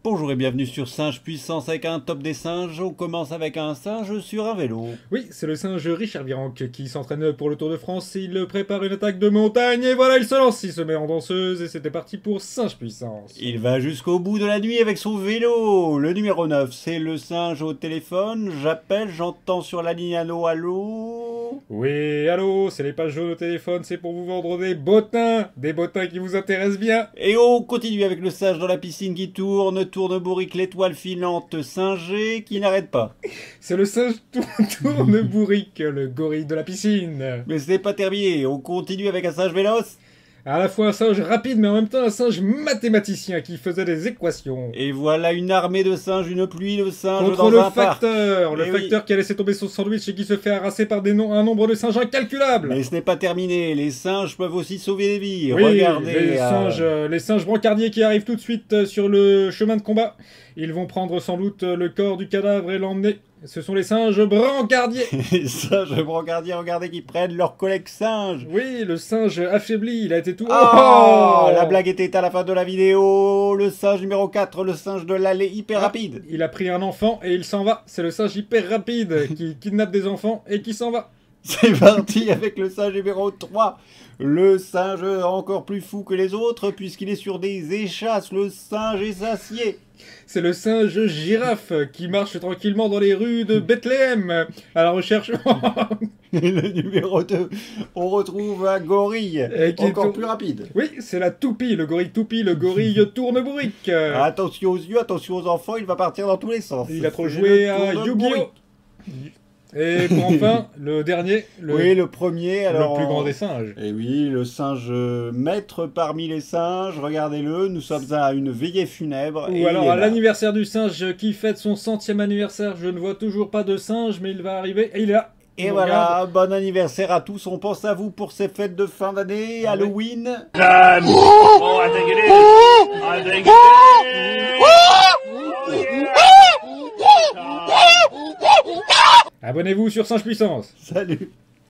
Bonjour et bienvenue sur Singe Puissance avec un top des singes. On commence avec un singe sur un vélo. Oui, c'est le singe Richard Virenque qui s'entraîne pour le Tour de France. Il prépare une attaque de montagne et voilà, il se lance. Il se met en danseuse et c'était parti pour Singe Puissance. Il va jusqu'au bout de la nuit avec son vélo. Le numéro 9, c'est le singe au téléphone. J'appelle, j'entends sur la ligne allô, allô. Oui, allô, c'est les pages jaunes au téléphone, c'est pour vous vendre des bottins qui vous intéressent bien. Et on continue avec le singe dans la piscine qui tourne bourrique l'étoile filante singée qui n'arrête pas. C'est le singe tourne bourrique, le gorille de la piscine. Mais c'est pas terminé, on continue avec un singe véloce. À la fois un singe rapide, mais en même temps un singe mathématicien qui faisait des équations. Et voilà une armée de singes, une pluie de singes Contre dans le un parc. facteur, le Eh facteur qui a laissé tomber son sandwich et qui se fait harasser par un nombre de singes incalculable. Mais ce n'est pas terminé, les singes peuvent aussi sauver des vies. Oui, Regardez. les singes brancardiers qui arrivent tout de suite sur le chemin de combat. Ils vont prendre sans doute le corps du cadavre et l'emmener. Ce sont les singes brancardiers. Les singes brancardiers, regardez qui prennent leur collègue singe. Oui, le singe affaibli, il a été tout... Oh, la blague était à la fin de la vidéo. Le singe numéro 4, le singe de l'allée hyper rapide. Il a pris un enfant et il s'en va. C'est le singe hyper rapide qui kidnappe des enfants et qui s'en va. C'est parti avec le singe numéro 3. Le singe encore plus fou que les autres puisqu'il est sur des échasses. Le singe est acier. C'est le singe girafe qui marche tranquillement dans les rues de Bethléem à la recherche... Et le numéro 2, on retrouve un gorille encore plus rapide. Oui, c'est la toupie, le gorille tourne-bourrique. Attention aux yeux, attention aux enfants, il va partir dans tous les sens. Il a trop joué à Yu-Gi-Oh! Et pour enfin, le dernier, oui, le premier, alors... le plus grand des singes. Et oui, le singe maître parmi les singes, regardez-le, nous sommes à une veillée funèbre. Ou alors à l'anniversaire du singe qui fête son 100e anniversaire, je ne vois toujours pas de singe, mais il va arriver, et il est là. Et voilà, bon anniversaire à tous, on pense à vous pour ces fêtes de fin d'année, Halloween. Abonnez-vous sur Singe Puissance. Salut.